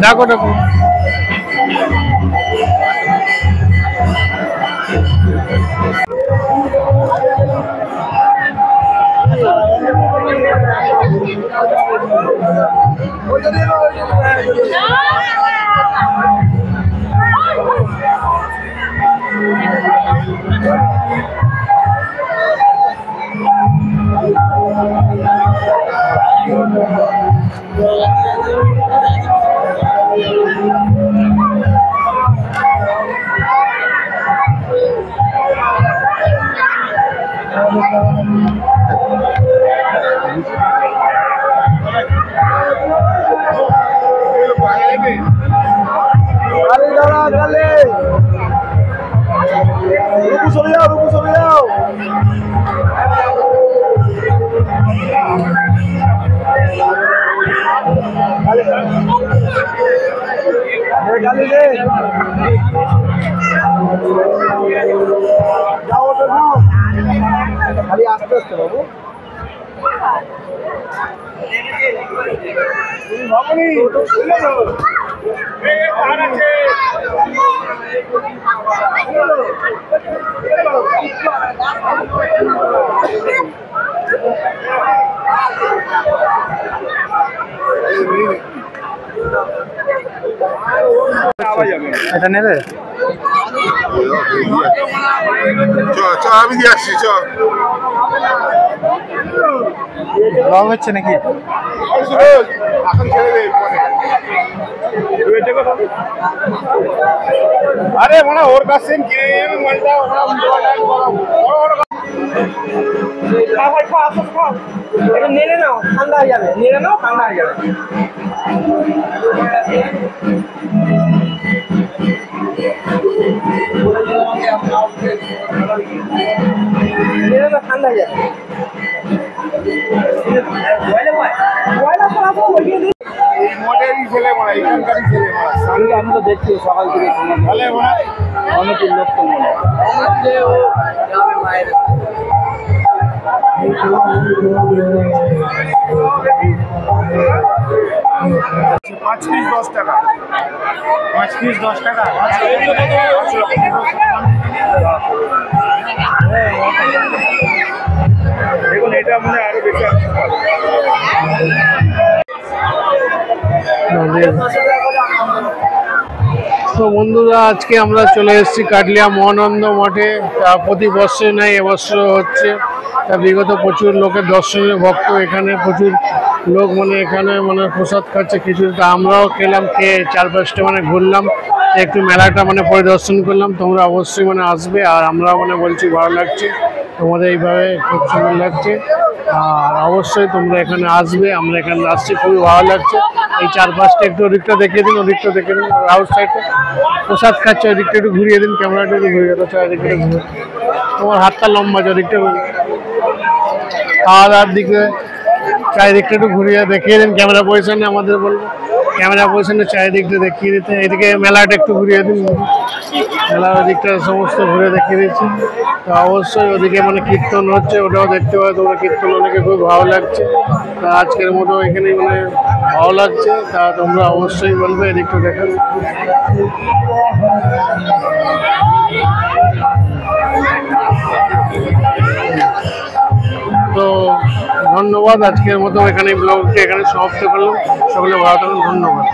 ডাকো ডাকো খালি আস্তে আস্তে বাবু এটা নেবে আমি দিয়ে আসছি রং হচ্ছে নাকি আরে মানে ওর কাছে নেড়ে নাও ঠান্ডা হয়ে যাবে নেড়ে নাও ঠান্ডা হয়ে যাবে ঠান্ডা হয়ে যাবে আমি তো দেখছি সকাল থেকে অনেকের লোক তো মায়ের 5 পিস 10 টাকা 5 পিস 10 টাকা দেখুন এটা মনে আরো বেশি তো বন্ধুরা আজকে আমরা চলে এসেছি কাটলিয়া মহানন্দ মঠে। তা প্রতি বছর নাই এবছর হচ্ছে। তা বিগত প্রচুর লোকের দর্শনীয় ভক্ত, এখানে প্রচুর লোক মানে এখানে মানে প্রসাদ খাচ্ছে খিচুড়ি। তা আমরাও খেলাম, খেয়ে 4-5টা মানে ঘুরলাম, একটু মেলাটা মানে পরিদর্শন করলাম। তোমরা অবশ্যই মানে আসবে, আর আমরাও মানে বলছি ভালো লাগছে, তোমাদের এইভাবে খুব সুন্দর লাগছে। আর অবশ্যই তোমরা এখানে আসবে, আমরা এখানে আসছি, খুবই ভালো লাগছে। এই 4-5টা একটু ওদিকটা দেখিয়ে দিন, ওদিকটা দেখে দিন, আউট সাইডে প্রসাদ খাচ্ছে, ওদিকটা একটু ঘুরিয়ে দিন, ক্যামেরাটা একটু ঘুরিয়ে দেবো, চারিদিকটা ঘুরে। তোমার হাতটা লম্বা আছে, ওদিকটা খাওয়া দাওয়ার দিকে চারিদিকটা একটু ঘুরিয়ে দেখিয়ে দিন। ক্যামেরা পজিশনে আমাদের বলবো, ক্যামেরা পজিশনে চারিদিকটা দেখিয়ে দিতে। এদিকে মেলাটা একটু ঘুরিয়ে দিন, মেলার ওদিকটা সমস্ত ঘুরে দেখিয়ে দিচ্ছি। তো অবশ্যই ওদিকে মানে কীর্তন হচ্ছে, ওটাও দেখতে পাবে তোমরা। কীর্তন অনেকে খুব ভালো লাগছে। তা আজকের মতো এখানে মানে ভালো লাগছে, তা তোমরা অবশ্যই বলবে এদিকটা দেখেন। তো ধন্যবাদ, আজকের মতো এখানে ব্লগটি এখানে সমাপ্ত করলাম। সকলে ভালো থাকুন, ধন্যবাদ।